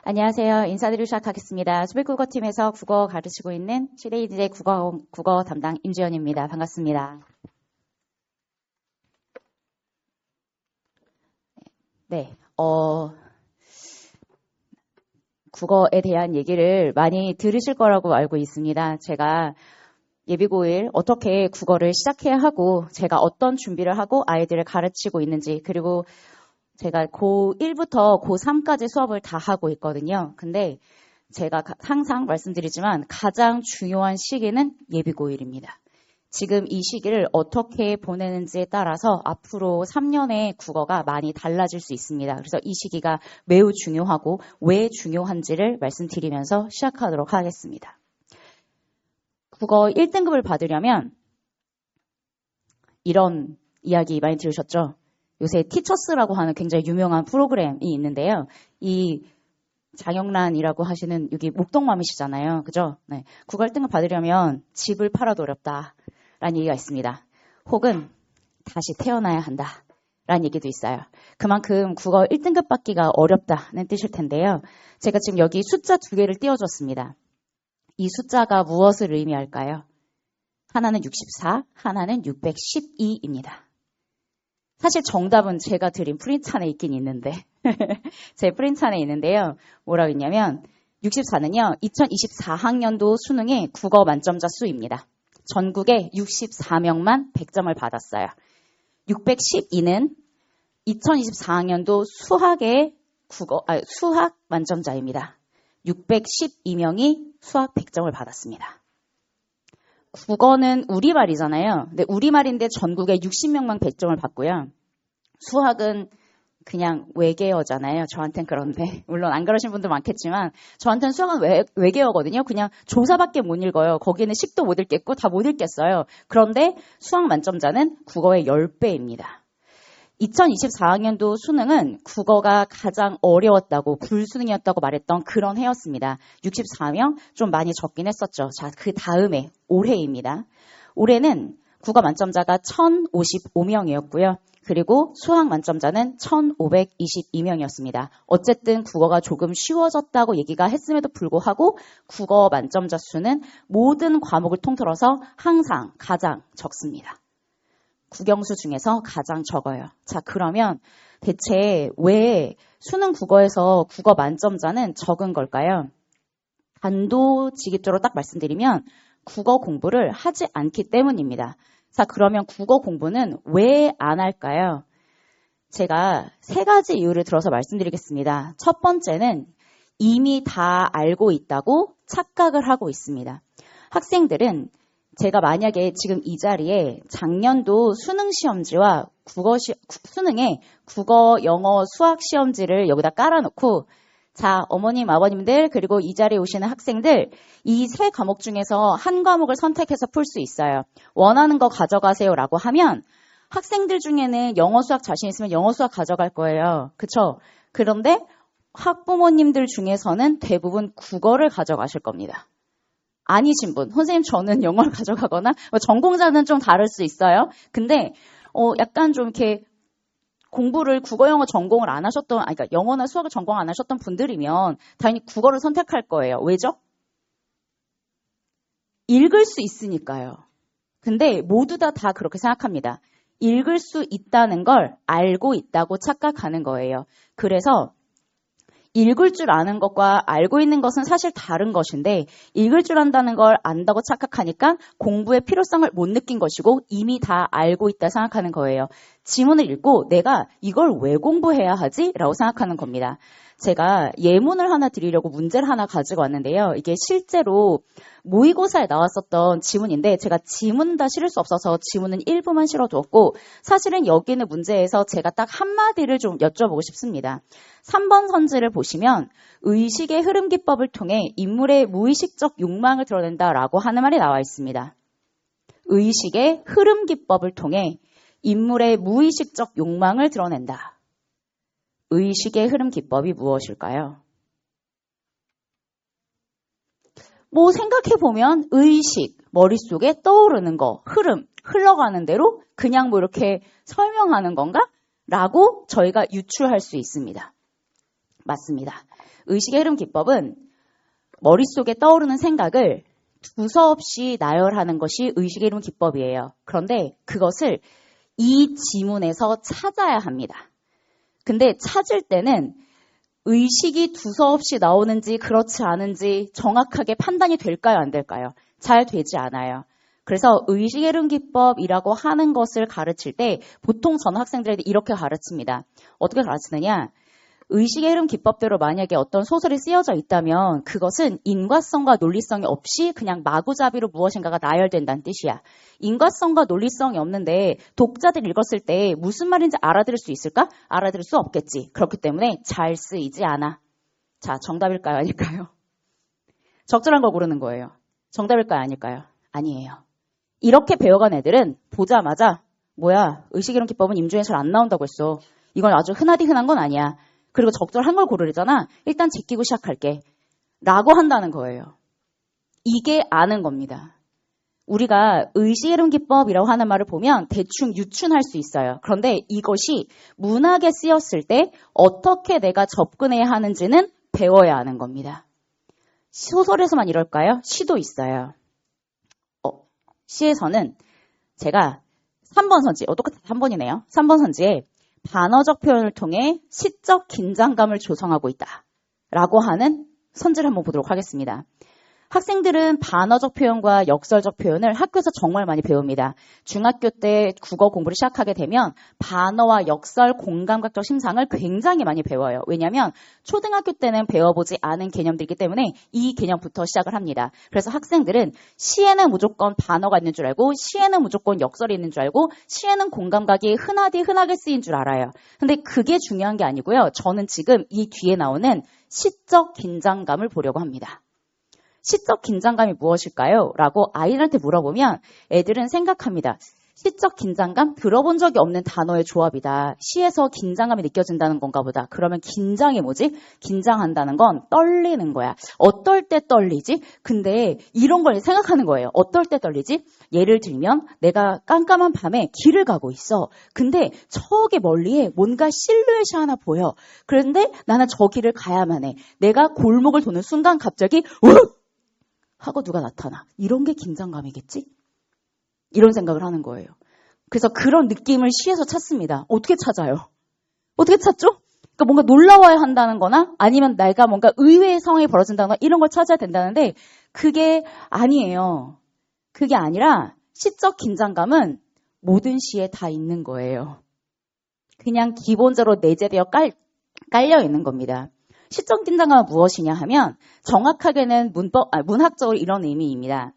안녕하세요. 인사드리기 시작하겠습니다. 수백국어팀에서 국어 가르치고 있는 시대인의 국어 담당 임지연입니다. 반갑습니다. 네, 국어에 대한 얘기를 많이 들으실 거라고 알고 있습니다. 제가 예비고1 어떻게 국어를 시작해야 하고 제가 어떤 준비를 하고 아이들을 가르치고 있는지, 그리고 제가 고1부터 고3까지 수업을 다 하고 있거든요. 근데 제가 항상 말씀드리지만 가장 중요한 시기는 예비고1입니다. 지금 이 시기를 어떻게 보내는지에 따라서 앞으로 3년의 국어가 많이 달라질 수 있습니다. 그래서 이 시기가 매우 중요하고 왜 중요한지를 말씀드리면서 시작하도록 하겠습니다. 국어 1등급을 받으려면 이런 이야기 많이 들으셨죠? 요새 티처스라고 하는 굉장히 유명한 프로그램이 있는데요. 이 장영란이라고 하시는 여기 목동맘이시잖아요. 그죠? 네. 국어 1등급 받으려면 집을 팔아도 어렵다라는 얘기가 있습니다. 혹은 다시 태어나야 한다라는 얘기도 있어요. 그만큼 국어 1등급 받기가 어렵다는 뜻일 텐데요. 제가 지금 여기 숫자 2개를 띄워줬습니다. 이 숫자가 무엇을 의미할까요? 하나는 64, 하나는 612입니다. 사실 정답은 제가 드린 프린트 안에 있긴 있는데 제 프린트 안에 있는데요. 뭐라고 했냐면 64는요. 2024학년도 수능의 국어 만점자 수입니다. 전국에 64명만 100점을 받았어요. 612는 2024학년도 수학의 수학 만점자입니다. 612명이 수학 100점을 받았습니다. 국어는 우리말이잖아요. 근데 우리말인데 전국에 60명만 100점을 받고요. 수학은 그냥 외계어잖아요. 저한텐 그런데. 물론 안 그러신 분도 많겠지만 저한테는 수학은 외계어거든요. 그냥 조사밖에 못 읽어요. 거기는 식도 못 읽겠고 다 못 읽겠어요. 그런데 수학 만점자는 국어의 10배입니다. 2024학년도 수능은 국어가 가장 어려웠다고, 불수능이었다고 말했던 그런 해였습니다. 64명, 좀 많이 적긴 했었죠. 자, 그 다음에 올해입니다. 올해는 국어 만점자가 1055명이었고요. 그리고 수학 만점자는 1522명이었습니다. 어쨌든 국어가 조금 쉬워졌다고 얘기가 했음에도 불구하고 국어 만점자 수는 모든 과목을 통틀어서 항상 가장 적습니다. 국영수 중에서 가장 적어요. 자, 그러면 대체 왜 수능 국어에서 국어 만점자는 적은 걸까요? 단도직입적으로 딱 말씀드리면 국어 공부를 하지 않기 때문입니다. 자, 그러면 국어 공부는 왜 안 할까요? 제가 3가지 이유를 들어서 말씀드리겠습니다. 첫 번째는 이미 다 알고 있다고 착각을 하고 있습니다. 학생들은 제가 만약에 지금 이 자리에 작년도 수능 시험지와 수능에 국어, 영어, 수학 시험지를 여기다 깔아놓고, 자, 어머님, 아버님들, 그리고 이 자리에 오시는 학생들, 이 3과목 중에서 한 과목을 선택해서 풀 수 있어요. 원하는 거 가져가세요라고 하면 학생들 중에는 영어, 수학 자신 있으면 영어, 수학 가져갈 거예요. 그쵸? 그런데 학부모님들 중에서는 대부분 국어를 가져가실 겁니다. 아니신 분, 선생님 저는 영어를 가져가거나 전공자는 좀 다를 수 있어요. 근데 약간 좀 이렇게 공부를 국어, 영어 전공을 안 하셨던, 그러니까 영어나 수학을 전공 안 하셨던 분들이면 당연히 국어를 선택할 거예요. 왜죠? 읽을 수 있으니까요. 근데 모두 다 그렇게 생각합니다. 읽을 수 있다는 걸 알고 있다고 착각하는 거예요. 그래서 읽을 줄 아는 것과 알고 있는 것은 사실 다른 것인데 읽을 줄 안다는 걸 안다고 착각하니까 공부의 필요성을 못 느낀 것이고 이미 다 알고 있다 생각하는 거예요. 지문을 읽고 내가 이걸 왜 공부해야 하지? 라고 생각하는 겁니다. 제가 예문을 하나 드리려고 문제를 하나 가지고 왔는데요. 이게 실제로 모의고사에 나왔었던 지문인데 제가 지문 다 실을 수 없어서 지문은 일부만 실어두었고 사실은 여기 있는 문제에서 제가 딱 한마디를 좀 여쭤보고 싶습니다. 3번 선지를 보시면 의식의 흐름 기법을 통해 인물의 무의식적 욕망을 드러낸다라고 하는 말이 나와 있습니다. 의식의 흐름 기법을 통해 인물의 무의식적 욕망을 드러낸다. 의식의 흐름 기법이 무엇일까요? 생각해보면 의식, 머릿속에 떠오르는 거, 흐름, 흘러가는 대로 그냥 이렇게 설명하는 건가? 라고 저희가 유추할 수 있습니다. 맞습니다. 의식의 흐름 기법은 머릿속에 떠오르는 생각을 두서없이 나열하는 것이 의식의 흐름 기법이에요. 그런데 그것을 이 지문에서 찾아야 합니다. 근데 찾을 때는 의식이 두서없이 나오는지 그렇지 않은지 정확하게 판단이 될까요? 안 될까요? 잘 되지 않아요. 그래서 의식의 흐름 기법이라고 하는 것을 가르칠 때 보통 저는 학생들에게 이렇게 가르칩니다. 어떻게 가르치느냐? 의식의 흐름 기법대로 만약에 어떤 소설이 쓰여져 있다면 그것은 인과성과 논리성이 없이 그냥 마구잡이로 무엇인가가 나열된다는 뜻이야. 인과성과 논리성이 없는데 독자들이 읽었을 때 무슨 말인지 알아들을 수 있을까? 알아들을 수 없겠지. 그렇기 때문에 잘 쓰이지 않아. 자, 정답일까요? 아닐까요? 적절한 걸 고르는 거예요. 정답일까요? 아닐까요? 아니에요. 이렇게 배워간 애들은 보자마자 뭐야, 의식의 흐름 기법은 임중에 잘 안 나온다고 했어. 이건 아주 흔하디 흔한 건 아니야. 그리고 적절한 걸 고르려잖아. 일단 제끼고 시작할게. 라고 한다는 거예요. 이게 아는 겁니다. 우리가 의식의 흐름 기법이라고 하는 말을 보면 대충 유추할 수 있어요. 그런데 이것이 문학에 쓰였을 때 어떻게 내가 접근해야 하는지는 배워야 하는 겁니다. 소설에서만 이럴까요? 시도 있어요. 시에서는 제가 3번 선지, 똑같은 3번이네요. 3번 선지에 반어적 표현을 통해 시적 긴장감을 조성하고 있다 라고 하는 선지를 한번 보도록 하겠습니다. 학생들은 반어적 표현과 역설적 표현을 학교에서 정말 많이 배웁니다. 중학교 때 국어 공부를 시작하게 되면 반어와 역설, 공감각적 심상을 굉장히 많이 배워요. 왜냐하면 초등학교 때는 배워보지 않은 개념들이기 때문에 이 개념부터 시작을 합니다. 그래서 학생들은 시에는 무조건 반어가 있는 줄 알고 시에는 무조건 역설이 있는 줄 알고 시에는 공감각이 흔하게 쓰인 줄 알아요. 근데 그게 중요한 게 아니고요. 저는 지금 이 뒤에 나오는 시적 긴장감을 보려고 합니다. 시적 긴장감이 무엇일까요? 라고 아이들한테 물어보면 애들은 생각합니다. 시적 긴장감? 들어본 적이 없는 단어의 조합이다. 시에서 긴장감이 느껴진다는 건가 보다. 그러면 긴장이 뭐지? 긴장한다는 건 떨리는 거야. 어떨 때 떨리지? 근데 이런 걸 생각하는 거예요. 어떨 때 떨리지? 예를 들면 내가 깜깜한 밤에 길을 가고 있어. 근데 저기 멀리에 뭔가 실루엣이 하나 보여. 그런데 나는 저 길을 가야만 해. 내가 골목을 도는 순간 갑자기 욱! 하고 누가 나타나. 이런 게 긴장감이겠지? 이런 생각을 하는 거예요. 그래서 그런 느낌을 시에서 찾습니다. 어떻게 찾아요? 어떻게 찾죠? 그러니까 뭔가 놀라워야 한다는 거나 아니면 내가 뭔가 의외의 상황이 벌어진다거나 이런 걸 찾아야 된다는데 그게 아니에요. 그게 아니라 시적 긴장감은 모든 시에 다 있는 거예요. 그냥 기본적으로 내재되어 깔려 있는 겁니다. 시적 긴장감은 무엇이냐 하면 정확하게는 문학적으로 이런 의미입니다.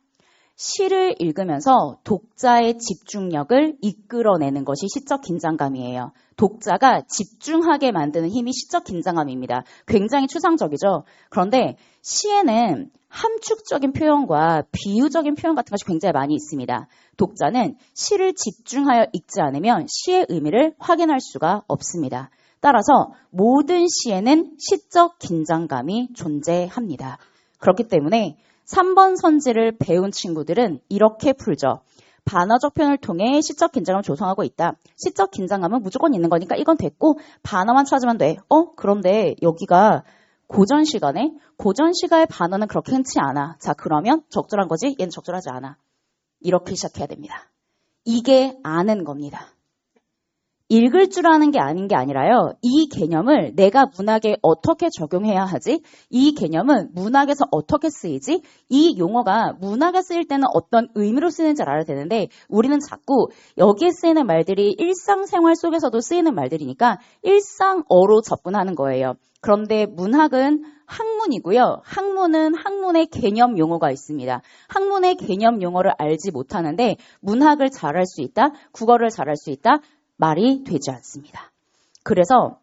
시를 읽으면서 독자의 집중력을 이끌어내는 것이 시적 긴장감이에요. 독자가 집중하게 만드는 힘이 시적 긴장감입니다. 굉장히 추상적이죠. 그런데 시에는 함축적인 표현과 비유적인 표현 같은 것이 굉장히 많이 있습니다. 독자는 시를 집중하여 읽지 않으면 시의 의미를 확인할 수가 없습니다. 따라서 모든 시에는 시적 긴장감이 존재합니다. 그렇기 때문에 3번 선지를 배운 친구들은 이렇게 풀죠. 반어적 표현을 통해 시적 긴장감을 조성하고 있다. 시적 긴장감은 무조건 있는 거니까 이건 됐고 반어만 찾으면 돼. 그런데 여기가 고전 시가의 반어는 그렇게 흔치 않아. 자, 그러면 적절한 거지? 얘는 적절하지 않아. 이렇게 시작해야 됩니다. 이게 아는 겁니다. 읽을 줄 아는 게 아닌 게 아니라요. 이 개념을 내가 문학에 어떻게 적용해야 하지? 이 개념은 문학에서 어떻게 쓰이지? 이 용어가 문학에 쓰일 때는 어떤 의미로 쓰이는지를 알아야 되는데 우리는 자꾸 여기에 쓰이는 말들이 일상생활 속에서도 쓰이는 말들이니까 일상어로 접근하는 거예요. 그런데 문학은 학문이고요. 학문은 학문의 개념 용어가 있습니다. 학문의 개념 용어를 알지 못하는데 문학을 잘할 수 있다, 국어를 잘할 수 있다, 말이 되지 않습니다. 그래서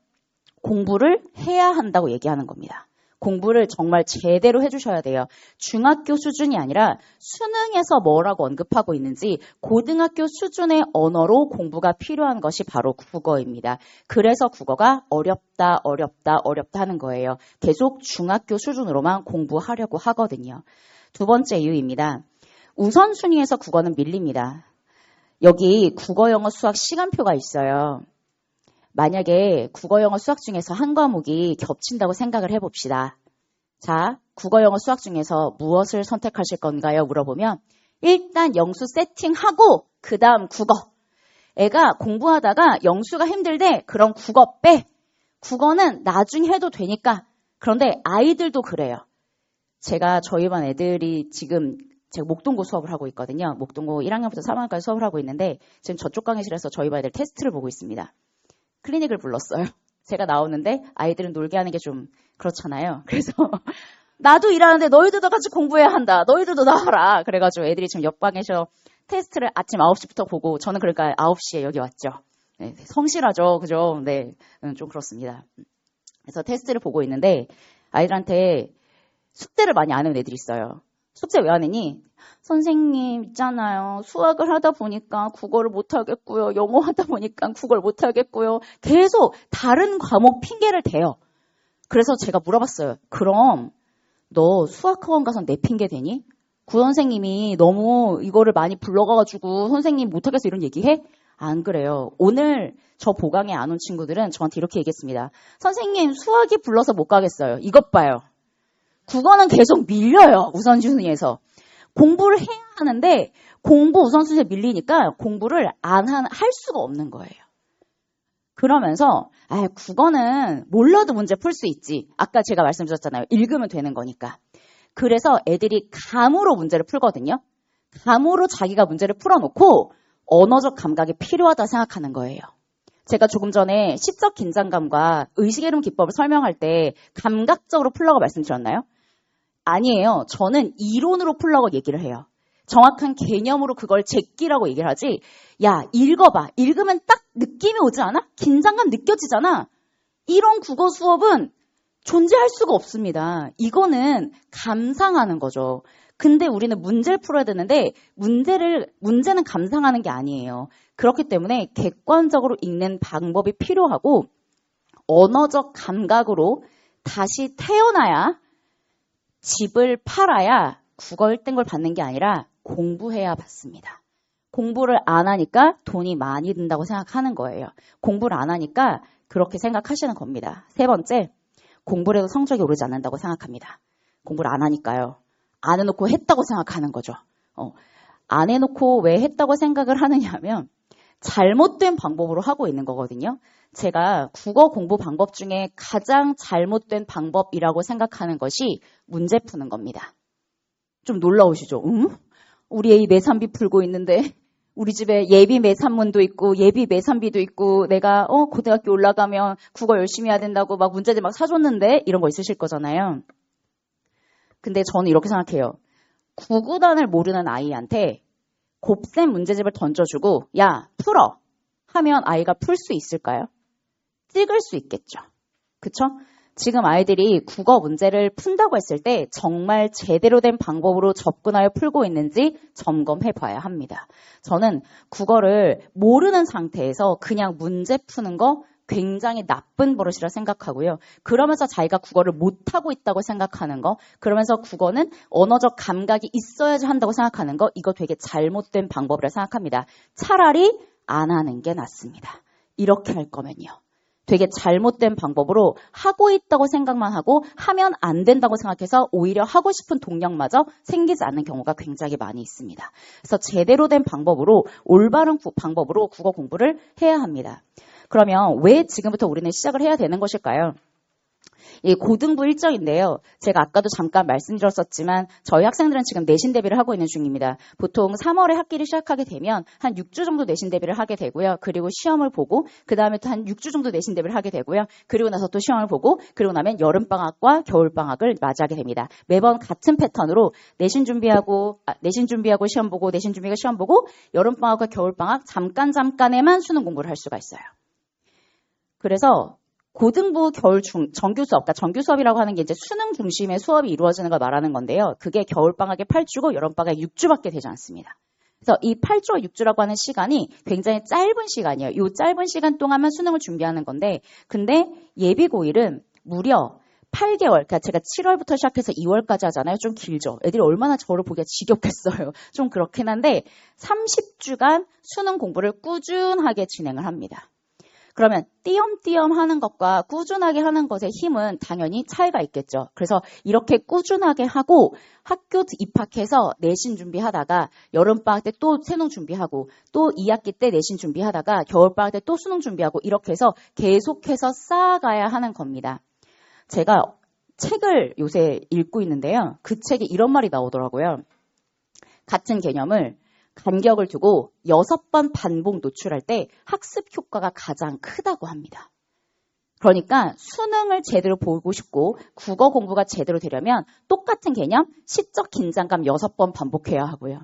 공부를 해야 한다고 얘기하는 겁니다. 공부를 정말 제대로 해주셔야 돼요. 중학교 수준이 아니라 수능에서 뭐라고 언급하고 있는지 고등학교 수준의 언어로 공부가 필요한 것이 바로 국어입니다. 그래서 국어가 어렵다 하는 거예요. 계속 중학교 수준으로만 공부하려고 하거든요. 두 번째 이유입니다. 우선순위에서 국어는 밀립니다. 여기 국어, 영어, 수학 시간표가 있어요. 만약에 국어, 영어, 수학 중에서 한 과목이 겹친다고 생각을 해봅시다. 자, 국어, 영어, 수학 중에서 무엇을 선택하실 건가요? 물어보면 일단 영수 세팅하고 그 다음 국어. 애가 공부하다가 영수가 힘들대. 그럼 국어 빼. 국어는 나중에 해도 되니까. 그런데 아이들도 그래요. 제가 저희 반 애들이 지금 제가 목동고 수업을 하고 있거든요. 목동고 1학년부터 3학년까지 수업을 하고 있는데 지금 저쪽 강의실에서 저희 반 애들 테스트를 보고 있습니다. 클리닉을 불렀어요. 제가 나오는데 아이들은 놀게 하는 게 좀 그렇잖아요. 그래서 나도 일하는데 너희들도 같이 공부해야 한다. 너희들도 나와라. 그래가지고 애들이 지금 옆방에서 테스트를 아침 9시부터 보고 저는 그러니까 9시에 여기 왔죠. 네, 성실하죠. 그죠? 네, 좀 그렇습니다. 그래서 테스트를 보고 있는데 아이들한테 숙제를 많이 안 하는 애들이 있어요. 숙제 왜 안 했니? 선생님 있잖아요. 수학을 하다 보니까 국어를 못하겠고요. 영어 하다 보니까 국어를 못하겠고요. 계속 다른 과목 핑계를 대요. 그래서 제가 물어봤어요. 그럼 너 수학학원 가서 내 핑계 대니? 구 선생님이 너무 이거를 많이 불러가지고 선생님 못하겠어 이런 얘기해? 안 그래요. 오늘 저 보강에 안 온 친구들은 저한테 이렇게 얘기했습니다. 선생님 수학이 불러서 못 가겠어요. 이것 봐요. 국어는 계속 밀려요. 우선순위에서. 공부를 해야 하는데 공부 우선순위에 밀리니까 공부를 할 수가 없는 거예요. 그러면서 국어는 몰라도 문제 풀 수 있지. 아까 제가 말씀드렸잖아요. 읽으면 되는 거니까. 그래서 애들이 감으로 문제를 풀거든요. 감으로 자기가 문제를 풀어놓고 언어적 감각이 필요하다 생각하는 거예요. 제가 조금 전에 시적 긴장감과 의식의 흐름 기법을 설명할 때 감각적으로 풀라고 말씀드렸나요? 아니에요. 저는 이론으로 풀라고 얘기를 해요. 정확한 개념으로 그걸 제끼라고 얘기를 하지. 야, 읽어봐. 읽으면 딱 느낌이 오지 않아? 긴장감 느껴지잖아. 이런 국어 수업은 존재할 수가 없습니다. 이거는 감상하는 거죠. 근데 우리는 문제를 풀어야 되는데 문제는 감상하는 게 아니에요. 그렇기 때문에 객관적으로 읽는 방법이 필요하고 언어적 감각으로 다시 태어나야 집을 팔아야 국어 1등을 받는 게 아니라 공부해야 받습니다. 공부를 안 하니까 돈이 많이 든다고 생각하는 거예요. 공부를 안 하니까 그렇게 생각하시는 겁니다. 세 번째, 공부를 해도 성적이 오르지 않는다고 생각합니다. 공부를 안 하니까요. 안 해놓고 했다고 생각하는 거죠. 안 해놓고 왜 했다고 생각을 하느냐 하면 잘못된 방법으로 하고 있는 거거든요. 제가 국어 공부 방법 중에 가장 잘못된 방법이라고 생각하는 것이 문제 푸는 겁니다. 좀 놀라우시죠? 우리 애이 매산비 풀고 있는데 우리 집에 예비 매산문도 있고 예비 매산비도 있고 내가 고등학교 올라가면 국어 열심히 해야 된다고 막 문제들 막 사줬는데 이런 거 있으실 거잖아요. 근데 저는 이렇게 생각해요. 구구단을 모르는 아이한테 곱셈 문제집을 던져주고 야 풀어 하면 아이가 풀 수 있을까요? 찍을 수 있겠죠. 그쵸? 지금 아이들이 국어 문제를 푼다고 했을 때 정말 제대로 된 방법으로 접근하여 풀고 있는지 점검해 봐야 합니다. 저는 국어를 모르는 상태에서 그냥 문제 푸는 거 굉장히 나쁜 버릇이라 생각하고요. 그러면서 자기가 국어를 못하고 있다고 생각하는 거, 그러면서 국어는 언어적 감각이 있어야지 한다고 생각하는 거, 이거 되게 잘못된 방법이라 생각합니다. 차라리 안 하는 게 낫습니다. 이렇게 할 거면요. 되게 잘못된 방법으로 하고 있다고 생각만 하고 하면 안 된다고 생각해서 오히려 하고 싶은 동력마저 생기지 않는 경우가 굉장히 많이 있습니다. 그래서 제대로 된 방법으로 올바른 방법으로 국어 공부를 해야 합니다. 그러면 왜 지금부터 우리는 시작을 해야 되는 것일까요? 이 고등부 일정인데요. 제가 아까도 잠깐 말씀드렸었지만 저희 학생들은 지금 내신 대비를 하고 있는 중입니다. 보통 3월에 학기를 시작하게 되면 한 6주 정도 내신 대비를 하게 되고요. 그리고 시험을 보고 그 다음에 또 한 6주 정도 내신 대비를 하게 되고요. 그리고 나서 또 시험을 보고 그리고 나면 여름방학과 겨울방학을 맞이하게 됩니다. 매번 같은 패턴으로 내신 준비하고 시험 보고 내신 준비하고 시험 보고 여름방학과 겨울방학 잠깐에만 수능 공부를 할 수가 있어요. 그래서 고등부 겨울 정규 수업, 그러니까 정규 수업이라고 하는 게 이제 수능 중심의 수업이 이루어지는 걸 말하는 건데요. 그게 겨울방학에 8주고 여름방학에 6주밖에 되지 않습니다. 그래서 이 8주와 6주라고 하는 시간이 굉장히 짧은 시간이에요. 이 짧은 시간 동안만 수능을 준비하는 건데, 근데 예비고1은 무려 8개월, 그러니까 제가 7월부터 시작해서 2월까지 하잖아요. 좀 길죠. 애들이 얼마나 저를 보기가 지겹겠어요. 좀 그렇긴 한데 30주간 수능 공부를 꾸준하게 진행을 합니다. 그러면 띄엄띄엄 하는 것과 꾸준하게 하는 것의 힘은 당연히 차이가 있겠죠. 그래서 이렇게 꾸준하게 하고 학교 입학해서 내신 준비하다가 여름방학 때 또 수능 준비하고 또 2학기 때 내신 준비하다가 겨울방학 때 또 수능 준비하고 이렇게 해서 계속해서 쌓아가야 하는 겁니다. 제가 책을 요새 읽고 있는데요. 그 책에 이런 말이 나오더라고요. 같은 개념을 간격을 두고 6번 반복 노출할 때 학습 효과가 가장 크다고 합니다. 그러니까 수능을 제대로 보고 싶고 국어 공부가 제대로 되려면 똑같은 개념 시적 긴장감 6번 반복해야 하고요.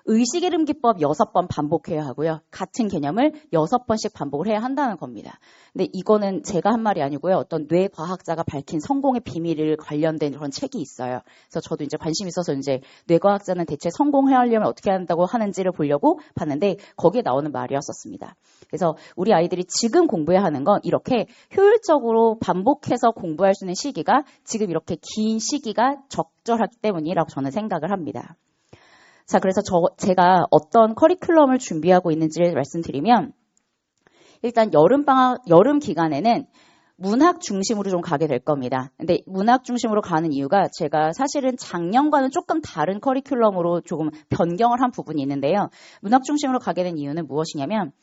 의식 이름 기법 6번 반복해야 하고요. 같은 개념을 6번씩 반복을 해야 한다는 겁니다. 근데 이거는 제가 한 말이 아니고요. 어떤 뇌과학자가 밝힌 성공의 비밀을 관련된 그런 책이 있어요. 그래서 저도 이제 관심 있어서 이제 뇌과학자는 대체 성공하려면 어떻게 한다고 하는지를 보려고 봤는데 거기에 나오는 말이었었습니다. 그래서 우리 아이들이 지금 공부해야 하는 건 이렇게 효율적으로 반복해서 공부할 수 있는 시기가 지금 이렇게 긴 시기가 적절하기 때문이라고 저는 생각을 합니다. 자, 그래서 제가 어떤 커리큘럼을 준비하고 있는지를 말씀드리면 일단 여름 기간에는 문학 중심으로 좀 가게 될 겁니다. 근데 문학 중심으로 가는 이유가 제가 사실은 작년과는 조금 다른 커리큘럼으로 조금 변경을 한 부분이 있는데요. 문학 중심으로 가게 된 이유는 무엇이냐면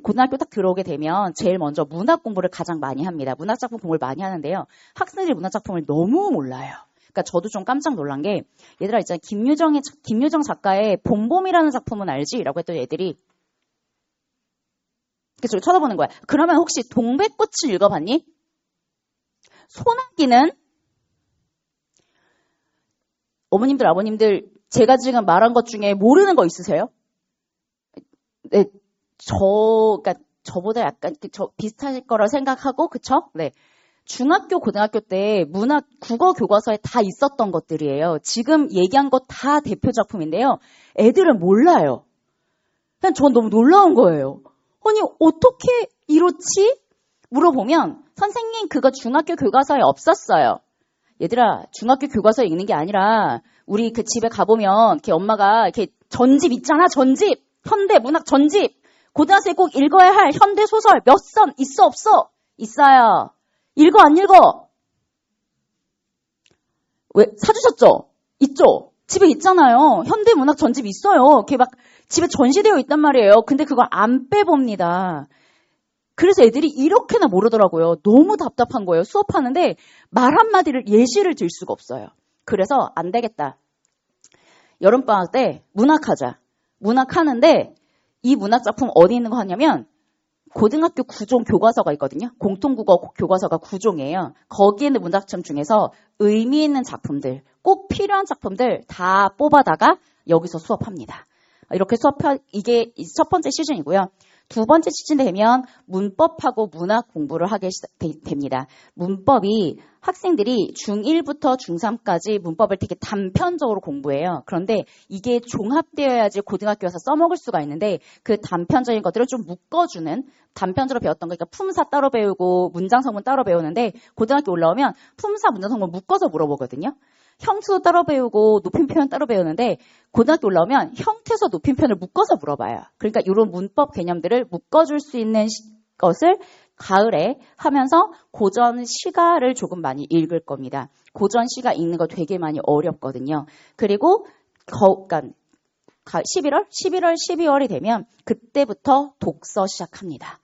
고등학교 딱 들어오게 되면 제일 먼저 문학 공부를 가장 많이 합니다. 문학 작품 공부를 많이 하는데요. 학생들이 문학 작품을 너무 몰라요. 그러니까 저도 좀 깜짝 놀란 게 얘들아 있잖아 김유정 작가의 봄봄이라는 작품은 알지? 라고 했더니 애들이 그래서 쳐다보는 거야. 그러면 혹시 동백꽃을 읽어봤니? 소나기는 어머님들 아버님들 제가 지금 말한 것 중에 모르는 거 있으세요? 네, 그러니까 저보다 약간 비슷하실 거라 생각하고 그쵸? 네. 중학교, 고등학교 때 문학, 국어 교과서에 다 있었던 것들이에요. 지금 얘기한 것 다 대표 작품인데요. 애들은 몰라요. 그냥 전 너무 놀라운 거예요. 아니, 어떻게 이렇지? 물어보면 선생님 그거 중학교 교과서에 없었어요. 얘들아, 중학교 교과서에 읽는 게 아니라 우리 그 집에 가보면 이렇게 엄마가 이렇게 전집 있잖아, 전집. 현대 문학 전집. 고등학생이 꼭 읽어야 할 현대 소설 몇 선 있어, 없어? 있어요. 읽어 안 읽어? 왜 사주셨죠? 있죠? 집에 있잖아요. 현대문학 전집 있어요. 이렇게 막 집에 전시되어 있단 말이에요. 근데 그걸 안 빼봅니다. 그래서 애들이 이렇게나 모르더라고요. 너무 답답한 거예요. 수업하는데 말 한마디를 예시를 들 수가 없어요. 그래서 안 되겠다. 여름방학 때 문학하자. 문학하는데 이 문학작품 어디 있는 거 하냐면 고등학교 9종 교과서가 있거든요. 공통국어 교과서가 9종이에요. 거기에 있는 문학점 중에서 의미 있는 작품들, 꼭 필요한 작품들 다 뽑아다가 여기서 수업합니다. 이렇게 이게 첫 번째 시즌이고요. 두 번째 시즌 되면 문법하고 문학 공부를 하게 됩니다. 문법이 학생들이 중1부터 중3까지 문법을 되게 단편적으로 공부해요. 그런데 이게 종합되어야지 고등학교 에서 써먹을 수가 있는데 그 단편적인 것들을 좀 묶어주는 단편적으로 배웠던 거, 그러니까 품사 따로 배우고 문장 성분 따로 배우는데 고등학교 올라오면 품사 문장 성분 묶어서 물어보거든요. 형투도 따로 배우고 높임표현 따로 배우는데 고등학교 올라오면 형태에서 높임표현을 묶어서 물어봐요. 그러니까 이런 문법 개념들을 묶어줄 수 있는 것을 가을에 하면서 고전 시가를 조금 많이 읽을 겁니다. 고전 시가 읽는 거 되게 많이 어렵거든요. 그리고 그러니까 11월, 12월이 되면 그때부터 독서 시작합니다.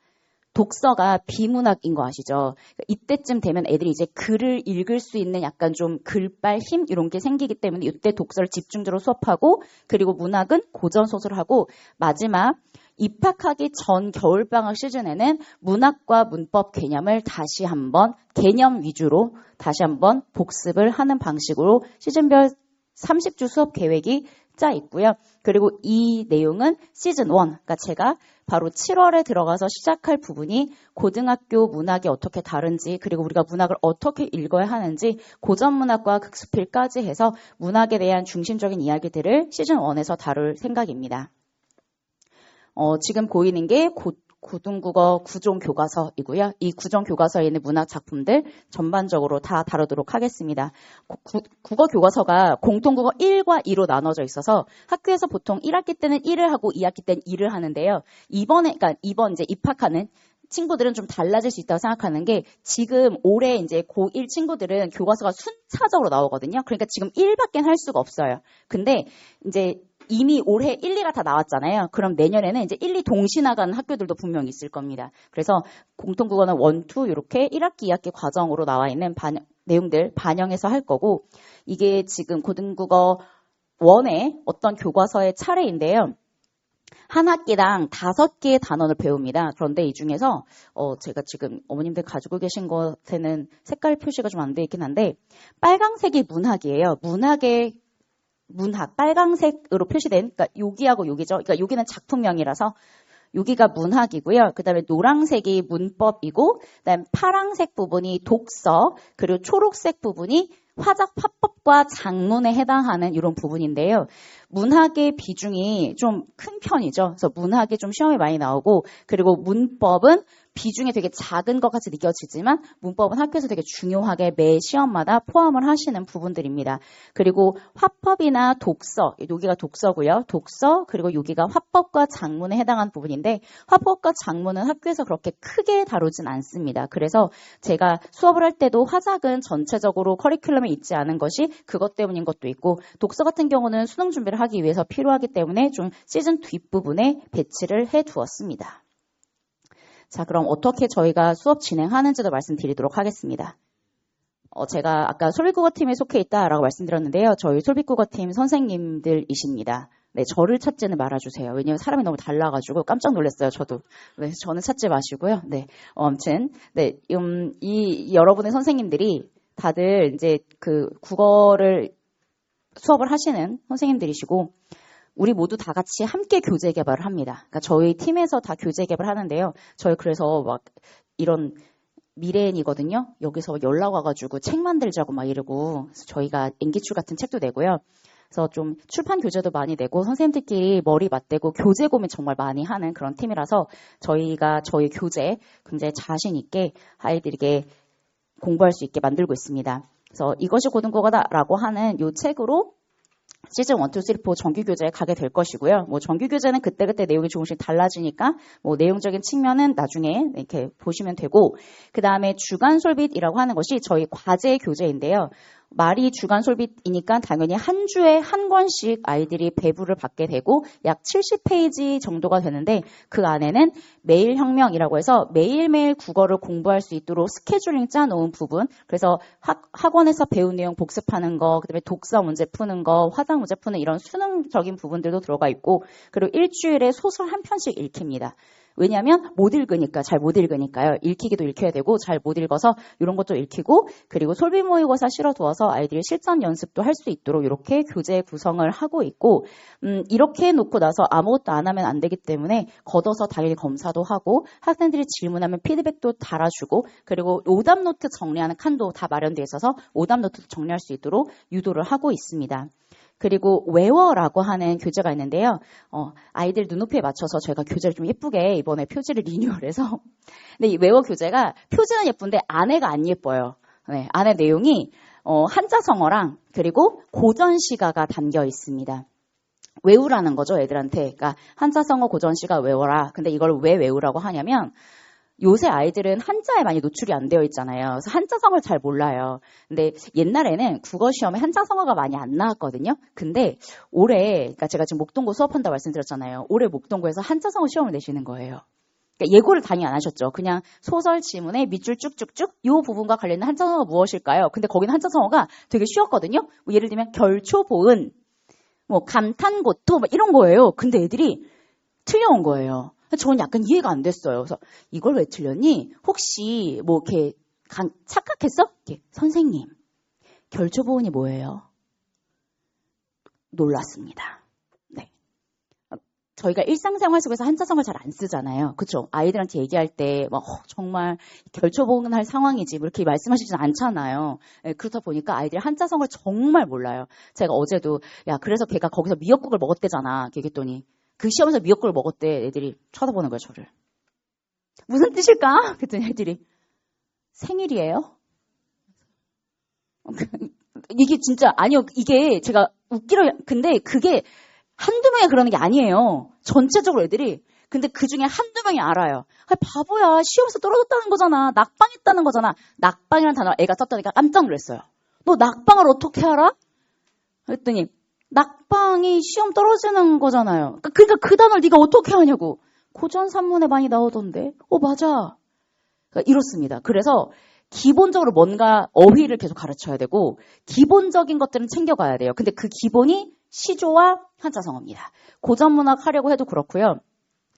독서가 비문학인 거 아시죠? 이때쯤 되면 애들이 이제 글을 읽을 수 있는 약간 좀 글발 힘 이런 게 생기기 때문에 이때 독서를 집중적으로 수업하고 그리고 문학은 고전 소설을 하고 마지막 입학하기 전 겨울방학 시즌에는 문학과 문법 개념을 다시 한번 개념 위주로 다시 한번 복습을 하는 방식으로 시즌별 30주 수업 계획이 짜 있고요. 그리고 이 내용은 시즌 1, 그러니까 제가 바로 7월에 들어가서 시작할 부분이 고등학교 문학이 어떻게 다른지 그리고 우리가 문학을 어떻게 읽어야 하는지 고전 문학과 극수필까지 해서 문학에 대한 중심적인 이야기들을 시즌 1에서 다룰 생각입니다. 지금 보이는 게 고등국어 9종 교과서이고요. 이 9종 교과서에 있는 문학 작품들 전반적으로 다 다루도록 하겠습니다. 국어 교과서가 공통국어 1과 2로 나눠져 있어서 학교에서 보통 1학기 때는 1을 하고 2학기 때는 2를 하는데요. 이번 이제 입학하는 친구들은 좀 달라질 수 있다고 생각하는 게 지금 올해 이제 고1 친구들은 교과서가 순차적으로 나오거든요. 그러니까 지금 1밖에 할 수가 없어요. 근데 이제 이미 올해 1, 2가 다 나왔잖아요. 그럼 내년에는 이제 1, 2 동시 나가는 학교들도 분명히 있을 겁니다. 그래서 공통국어는 1, 2 이렇게 1학기, 2학기 과정으로 나와 있는 내용들 반영해서 할 거고 이게 지금 고등국어 1의 어떤 교과서의 차례인데요. 한 학기당 5개의 단원을 배웁니다. 그런데 이 중에서 제가 지금 어머님들 가지고 계신 것에는 색깔 표시가 좀 안 돼 있긴 한데 빨강색이 문학이에요. 문학, 빨강색으로 표시된, 그러니까 여기하고 여기죠. 그러니까 여기는 작품명이라서 여기가 문학이고요. 그 다음에 노란색이 문법이고, 그 다음에 파란색 부분이 독서, 그리고 초록색 부분이 화법과 작문에 해당하는 이런 부분인데요. 문학의 비중이 좀 큰 편이죠. 그래서 문학이 좀 시험에 많이 나오고, 그리고 문법은 비중이 되게 작은 것 같이 느껴지지만 문법은 학교에서 되게 중요하게 매 시험마다 포함을 하시는 부분들입니다. 그리고 화법이나 독서, 여기가 독서고요. 독서, 그리고 여기가 화법과 작문에 해당하는 부분인데 화법과 작문은 학교에서 그렇게 크게 다루진 않습니다. 그래서 제가 수업을 할 때도 화작은 전체적으로 커리큘럼에 있지 않은 것이 그것 때문인 것도 있고 독서 같은 경우는 수능 준비를 하기 위해서 필요하기 때문에 좀 시즌 뒷부분에 배치를 해두었습니다. 자, 그럼 어떻게 저희가 수업 진행하는지도 말씀드리도록 하겠습니다. 제가 아까 솔비국어팀에 속해 있다라고 말씀드렸는데요. 저희 솔비국어팀 선생님들이십니다. 네, 저를 찾지는 말아주세요. 왜냐면 사람이 너무 달라가지고 깜짝 놀랐어요, 저도. 네, 저는 찾지 마시고요. 네, 아무튼, 네, 이 여러분의 선생님들이 다들 이제 그 국어를 수업을 하시는 선생님들이시고, 우리 모두 다 같이 함께 교재 개발을 합니다. 그러니까 저희 팀에서 다 교재 개발을 하는데요. 저희 그래서 막 이런 미래인이거든요. 여기서 연락 와가지고 책 만들자고 막 이러고 저희가 앵기출 같은 책도 내고요. 그래서 좀 출판 교재도 많이 내고 선생님들끼리 머리 맞대고 교재 고민 정말 많이 하는 그런 팀이라서 저희가 저희 교재 굉장히 자신 있게 아이들에게 공부할 수 있게 만들고 있습니다. 그래서 이것이 고등국어다라고 하는 이 책으로 시즌 1, 2, 3, 4 정규 교재에 가게 될 것이고요. 뭐 정규 교재는 그때그때 내용이 조금씩 달라지니까 뭐 내용적인 측면은 나중에 이렇게 보시면 되고 그 다음에 주간 솔빗이라고 하는 것이 저희 과제 교재인데요. 말이 주간 솔빗이니까 당연히 한 주에 한 권씩 아이들이 배부를 받게 되고 약 70페이지 정도가 되는데 그 안에는 매일혁명이라고 해서 매일매일 국어를 공부할 수 있도록 스케줄링 짜놓은 부분 그래서 학원에서 배운 내용 복습하는 거 그다음에 독서 문제 푸는 거 화작 문제 푸는 이런 수능적인 부분들도 들어가 있고 그리고 일주일에 소설 한 편씩 읽힙니다. 왜냐하면 못 읽으니까 잘 못 읽으니까요. 읽히기도 읽혀야 되고 잘 못 읽어서 이런 것도 읽히고 그리고 솔비 모의고사 실어두어서 아이들이 실전 연습도 할 수 있도록 이렇게 교재 구성을 하고 있고 이렇게 해놓고 나서 아무것도 안 하면 안 되기 때문에 걷어서 당연히 검사도 하고 학생들이 질문하면 피드백도 달아주고 그리고 오답 노트 정리하는 칸도 다 마련되어 있어서 오답 노트도 정리할 수 있도록 유도를 하고 있습니다. 그리고 외워라고 하는 교재가 있는데요. 아이들 눈높이에 맞춰서 저희가 교재를 좀 예쁘게 이번에 표지를 리뉴얼해서 근데 이 외워 교재가 표지는 예쁜데 안에가 안 예뻐요. 네, 안에 내용이 한자성어랑 그리고 고전시가가 담겨 있습니다. 외우라는 거죠, 애들한테. 그러니까 한자성어 고전시가 외워라. 근데 이걸 왜 외우라고 하냐면 요새 아이들은 한자에 많이 노출이 안 되어 있잖아요. 그래서 한자성어를 잘 몰라요. 근데 옛날에는 국어시험에 한자성어가 많이 안 나왔거든요. 근데 올해, 그러니까 제가 지금 목동고 수업한다고 말씀드렸잖아요. 올해 목동고에서 한자성어 시험을 내시는 거예요. 그러니까 예고를 당연히 안 하셨죠. 그냥 소설 지문에 밑줄 쭉쭉쭉 이 부분과 관련된 한자성어가 무엇일까요? 근데 거기는 한자성어가 되게 쉬웠거든요. 뭐 예를 들면 결초보은, 뭐 감탄고토 뭐 이런 거예요. 근데 애들이 틀려온 거예요. 저는 약간 이해가 안 됐어요. 그래서 이걸 왜 틀렸니? 혹시 뭐 이렇게 착각했어? 이렇게, 선생님, 결초보은이 뭐예요? 놀랐습니다. 네. 저희가 일상생활 속에서 한자성어를 잘 안 쓰잖아요. 그렇죠? 아이들한테 얘기할 때 막 정말 결초보은 할 상황이지 뭐 이렇게 말씀하시진 않잖아요. 네, 그렇다 보니까 아이들이 한자성어를 정말 몰라요. 제가 어제도 야 그래서 걔가 거기서 미역국을 먹었대잖아. 얘기했더니 그 시험에서 미역국을 먹었대. 애들이 쳐다보는 거예요, 저를. 무슨 뜻일까? 그랬더니 애들이 생일이에요? 이게 진짜 아니요. 이게 제가 웃기려 근데 그게 한두 명이 그러는 게 아니에요. 전체적으로 애들이 근데 그 중에 한두 명이 알아요. 아, 바보야. 시험에서 떨어졌다는 거잖아. 낙방했다는 거잖아. 낙방이라는 단어를 애가 썼다니까 깜짝 놀랐어요. 너 낙방을 어떻게 알아? 그랬더니 낙방이 시험 떨어지는 거잖아요. 그러니까 그 단어를 네가 어떻게 하냐고. 고전 산문에 많이 나오던데. 맞아. 그러니까 이렇습니다. 그래서 기본적으로 뭔가 어휘를 계속 가르쳐야 되고 기본적인 것들은 챙겨가야 돼요. 근데 그 기본이 시조와 한자성어입니다. 고전문학 하려고 해도 그렇고요.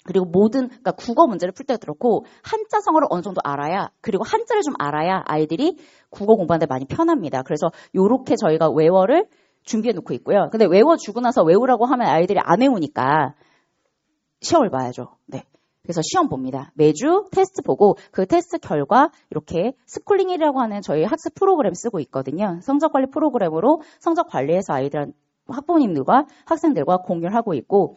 그리고 그러니까 국어 문제를 풀 때도 그렇고 한자성어를 어느 정도 알아야, 그리고 한자를 좀 알아야 아이들이 국어 공부하는데 많이 편합니다. 그래서 요렇게 저희가 외워를 준비해 놓고 있고요. 근데 외워주고 나서 외우라고 하면 아이들이 안 외우니까 시험을 봐야죠. 네. 그래서 시험 봅니다. 매주 테스트 보고 그 테스트 결과 이렇게 스쿨링이라고 하는 저희 학습 프로그램 쓰고 있거든요. 성적관리 프로그램으로 성적 관리해서 학부모님들과 학생들과 공유를 하고 있고,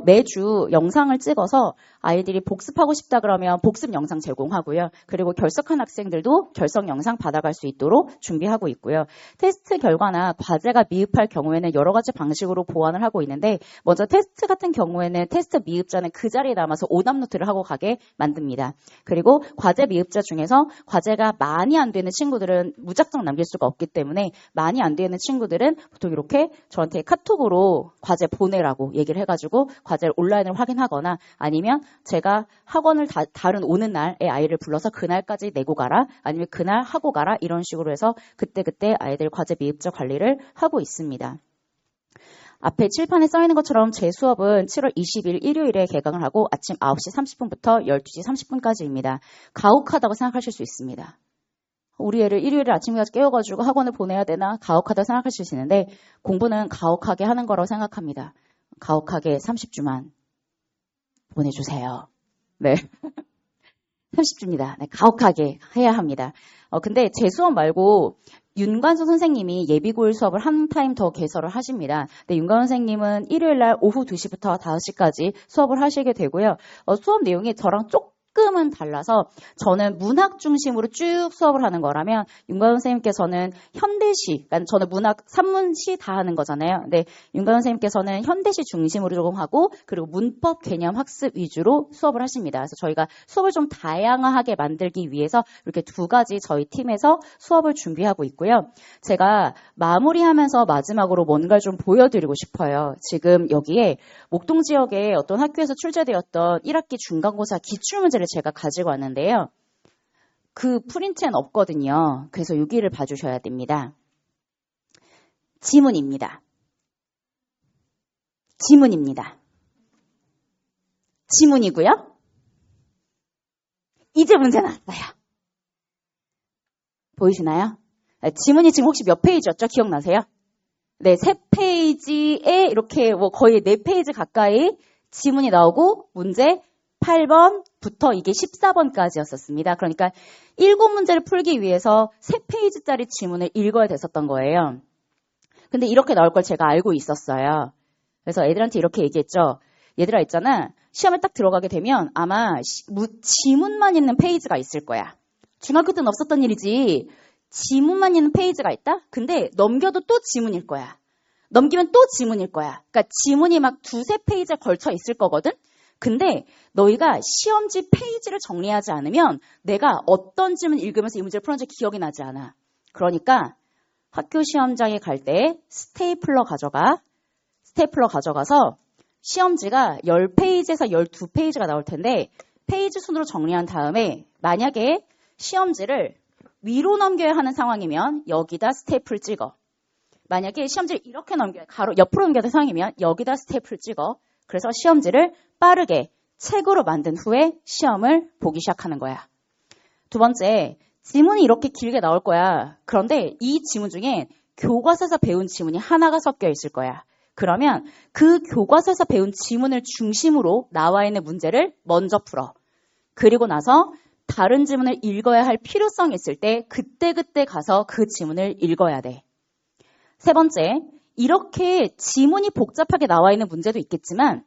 매주 영상을 찍어서 아이들이 복습하고 싶다 그러면 복습 영상 제공하고요. 그리고 결석한 학생들도 결석 영상 받아갈 수 있도록 준비하고 있고요. 테스트 결과나 과제가 미흡할 경우에는 여러 가지 방식으로 보완을 하고 있는데, 먼저 테스트 같은 경우에는 테스트 미흡자는 그 자리에 남아서 오답노트를 하고 가게 만듭니다. 그리고 과제 미흡자 중에서 과제가 많이 안 되는 친구들은 무작정 남길 수가 없기 때문에 많이 안 되는 친구들은 보통 이렇게 저한테 카톡으로 과제 보내라고 얘기를 해가지고 과제를 온라인으로 확인하거나, 아니면 제가 학원을 다른 오는 날에 아이를 불러서 그날까지 내고 가라, 아니면 그날 하고 가라, 이런 식으로 해서 그때그때 아이들 과제 미흡자 관리를 하고 있습니다. 앞에 칠판에 써있는 것처럼 제 수업은 7월 20일 일요일에 개강을 하고 아침 9시 30분부터 12시 30분까지입니다. 가혹하다고 생각하실 수 있습니다. 우리 애를 일요일에 아침까지 깨워가지고 학원을 보내야 되나 가혹하다고 생각하실 수 있는데, 공부는 가혹하게 하는 거라고 생각합니다. 가혹하게 30주만 보내주세요. 네. 30주입니다. 네, 가혹하게 해야 합니다. 근데 제 수업 말고 윤관수 선생님이 예비고일 수업을 한 타임 더 개설을 하십니다. 근데 윤관수 선생님은 일요일날 오후 2시부터 5시까지 수업을 하시게 되고요. 수업 내용이 저랑 조금은 달라서, 저는 문학 중심으로 쭉 수업을 하는 거라면 윤관수 선생님께서는 현대시, 그러니까 저는 문학 산문시 다 하는 거잖아요. 근데 윤관수 선생님께서는 현대시 중심으로 조금 하고, 그리고 문법 개념 학습 위주로 수업을 하십니다. 그래서 저희가 수업을 좀 다양하게 만들기 위해서 이렇게 두 가지 저희 팀에서 수업을 준비하고 있고요. 제가 마무리하면서 마지막으로 뭔가를 좀 보여드리고 싶어요. 지금 여기에 목동 지역의 어떤 학교에서 출제되었던 1학기 중간고사 기출문제를 제가 가지고 왔는데요. 그 프린트엔 없거든요. 그래서 여기를 봐주셔야 됩니다. 지문입니다. 지문입니다. 지문이고요. 이제 문제 나왔어요. 보이시나요? 지문이 지금 혹시 몇 페이지였죠? 기억나세요? 네, 3페이지에 이렇게 거의 4페이지 가까이 지문이 나오고 문제 8번부터 이게 14번까지였었습니다. 그러니까 7문제를 풀기 위해서 3페이지짜리 지문을 읽어야 됐었던 거예요. 근데 이렇게 나올 걸 제가 알고 있었어요. 그래서 애들한테 이렇게 얘기했죠. 얘들아 있잖아. 시험에 딱 들어가게 되면 아마 지문만 있는 페이지가 있을 거야. 중학교 때는 없었던 일이지. 지문만 있는 페이지가 있다? 근데 넘겨도 또 지문일 거야. 넘기면 또 지문일 거야. 그러니까 지문이 막 2-3페이지에 걸쳐 있을 거거든? 근데 너희가 시험지 페이지를 정리하지 않으면 내가 어떤 지문 읽으면서 이 문제를 풀었는지 기억이 나지 않아. 그러니까 학교 시험장에 갈 때 스테이플러 가져가서 시험지가 10페이지에서 12페이지가 나올 텐데 페이지 순으로 정리한 다음에 만약에 시험지를 위로 넘겨야 하는 상황이면 여기다 스테이플 찍어. 만약에 시험지를 이렇게 옆으로 넘겨야 하는 상황이면 여기다 스테이플 찍어. 그래서 시험지를 빠르게 책으로 만든 후에 시험을 보기 시작하는 거야. 두 번째, 지문이 이렇게 길게 나올 거야. 그런데 이 지문 중에 교과서에서 배운 지문이 하나가 섞여 있을 거야. 그러면 그 교과서에서 배운 지문을 중심으로 나와 있는 문제를 먼저 풀어. 그리고 나서 다른 지문을 읽어야 할 필요성이 있을 때 그때그때 가서 그 지문을 읽어야 돼. 세 번째, 이렇게 지문이 복잡하게 나와 있는 문제도 있겠지만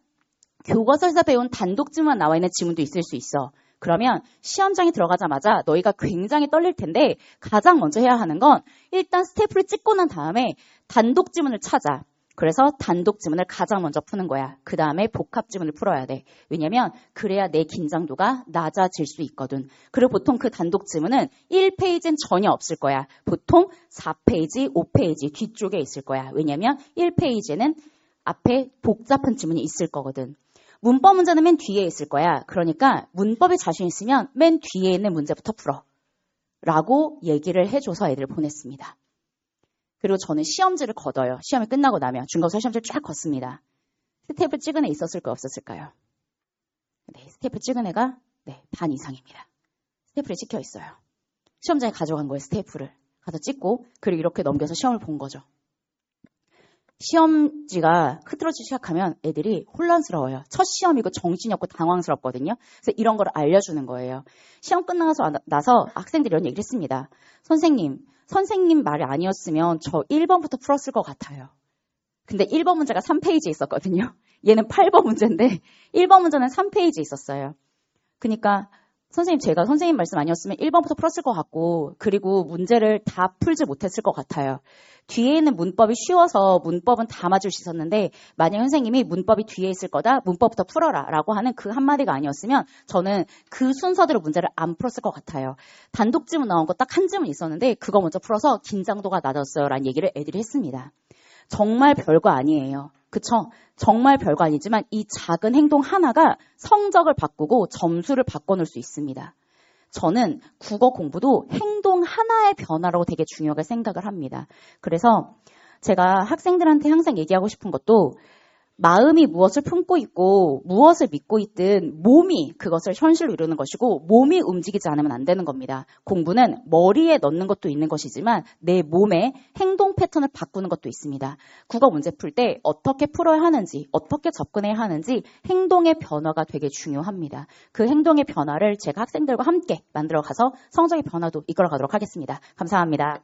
교과서에서 배운 단독 지문만 나와 있는 지문도 있을 수 있어. 그러면 시험장에 들어가자마자 너희가 굉장히 떨릴 텐데 가장 먼저 해야 하는 건 일단 스테이플을 찍고 난 다음에 단독 지문을 찾아. 그래서 단독 지문을 가장 먼저 푸는 거야. 그 다음에 복합 지문을 풀어야 돼. 왜냐면 그래야 내 긴장도가 낮아질 수 있거든. 그리고 보통 그 단독 지문은 1페이지는 전혀 없을 거야. 보통 4페이지, 5페이지 뒤쪽에 있을 거야. 왜냐면 1페이지는 앞에 복잡한 지문이 있을 거거든. 문법 문제는 맨 뒤에 있을 거야. 그러니까 문법에 자신 있으면 맨 뒤에 있는 문제부터 풀어. 라고 얘기를 해줘서 애들을 보냈습니다. 그리고 저는 시험지를 걷어요. 시험이 끝나고 나면 중간고사 시험지를 쫙 걷습니다. 스태프 찍은 애 있었을까요? 없었을까요? 네, 스태프 찍은 애가 반 이상입니다. 스태프를 찍혀 있어요. 시험장에 가져간 거예요. 스태프를. 가서 찍고 그리고 이렇게 넘겨서 시험을 본 거죠. 시험지가 흐트러지기 시작하면 애들이 혼란스러워요. 첫 시험이고 정신이 없고 당황스럽거든요. 그래서 이런 걸 알려주는 거예요. 시험 끝나서 나서 학생들이 이런 얘기를 했습니다. 선생님 말이 아니었으면 저 1번부터 풀었을 것 같아요. 근데 1번 문제가 3페이지에 있었거든요. 얘는 8번 문제인데 1번 문제는 3페이지에 있었어요. 그러니까 제가 선생님 말씀 아니었으면 1번부터 풀었을 것 같고 그리고 문제를 다 풀지 못했을 것 같아요. 뒤에 있는 문법이 쉬워서 문법은 다 맞을 수 있었는데 만약 선생님이 문법이 뒤에 있을 거다. 문법부터 풀어라 라고 하는 그 한마디가 아니었으면 저는 그 순서대로 문제를 안 풀었을 것 같아요. 단독 지문 나온 거 딱 한 지문 있었는데 그거 먼저 풀어서 긴장도가 낮았어요 라는 얘기를 애들이 했습니다. 정말 별거 아니에요. 그쵸? 정말 별거 아니지만 이 작은 행동 하나가 성적을 바꾸고 점수를 바꿔놓을 수 있습니다. 저는 국어 공부도 행동 하나의 변화라고 되게 중요하게 생각을 합니다. 그래서 제가 학생들한테 항상 얘기하고 싶은 것도 마음이 무엇을 품고 있고 무엇을 믿고 있든 몸이 그것을 현실로 이루는 것이고 몸이 움직이지 않으면 안 되는 겁니다. 공부는 머리에 넣는 것도 있는 것이지만 내 몸의 행동 패턴을 바꾸는 것도 있습니다. 국어 문제 풀 때 어떻게 풀어야 하는지 어떻게 접근해야 하는지 행동의 변화가 되게 중요합니다. 그 행동의 변화를 제가 학생들과 함께 만들어 가서 성적의 변화도 이끌어 가도록 하겠습니다. 감사합니다.